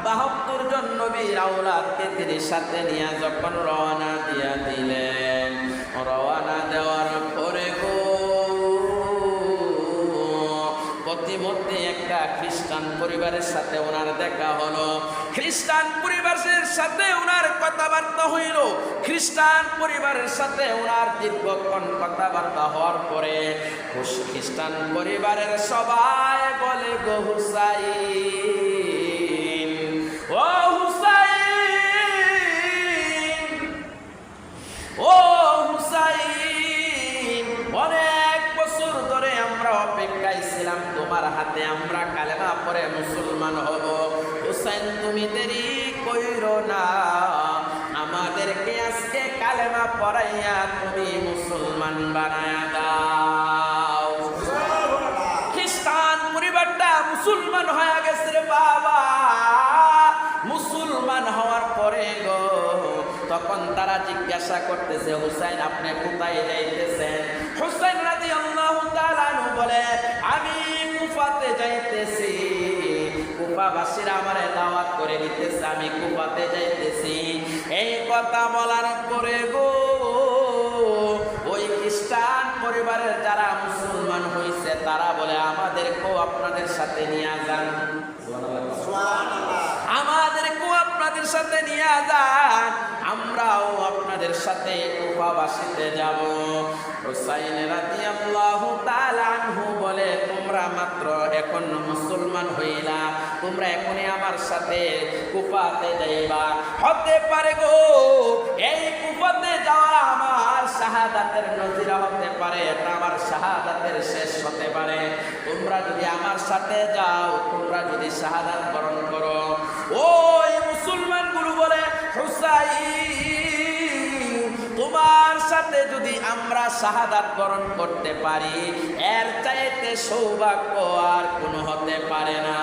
72 জন নবীর আওলাদকে তিনি সাথে নিয়ে যখন রওনা দিয়া দিলেন, রওনা দেওয়ার পরে প্রতিমধ্যে একটা খ্রিস্টান পরিবারের সাথে ওনার দেখা হলো। খ্রিস্টান পরিবারের সাথে ওনার কথাবার্তা হইল। খ্রিস্টান পরিবারের সাথে ওনার দীর্ঘক্ষণ কথাবার্তা হওয়ার পরে খ্রিস্টান পরিবারের সবাই বলে, গো হুসাইন, ও হুসাইন, ও হুসাইন, অনেক বছর ধরে আমরা অপেক্ষায় ছিলাম তোমার হাতে আমরা কালেমা পড়ে মুসলমান হব। হুসাইন, তুমি দেরি কইরো না, আমাদেরকে আজকে কালেমা পড়াইয়া তুমি মুসলমান বানায়া দাও। খ্রিস্টান পরিবারটা মুসলমান হয়ে গেছে রে বাবা। মুসলমান হওয়ার পরে গো তখন তারা জিজ্ঞাসা করতেছে, হুসাইন আপনি কোথায় যাইতেছেন? হুসাইন রাদিয়াল্লাহু তাআলা আনহু বলে, আমি কুফাতে যাইতেছি। কুফাবাসীরা আমারে দাওয়াত করে দিতেছে, আমি কুফাতে যাইতেছি। এই কথা বলার পরে গো ওই খ্রিস্টান পরিবারের যারা মুসলমান হয়েছে তারা বলে, আমাদেরকেও আপনাদের সাথে নিয়ে যান, আমাদেরকেও আপনাদের সাথে নিয়ে যান, আমরাও আপনাদের সাথে কুফাবাসীতে যাব। হুসাইন রাদিয়াল্লাহু তাআলা আনহু বলে, তোমরা মাত্র এখন মুসলমান হইলা, তোমরা এখনই আমার সাথে কুফাতে যাইবা। হতে পারে গো এই কুফাতে যাওয়া আমার শাহাদাতের নজিরা হতে পারে, এটা আমার শাহাদাতের শেষ হতে পারে। তোমরা যদি আমার সাথে যাও, তোমরা যদি শাহাদাত বরণ করো। ওই মুসলমানগুলো বলে, হুসাইন, তোমার সাথে যদি আমরা শাহাদাত বরণ করতে পারি, এর চাইতে সৌভাগ্য আর কোনো হতে পারে না।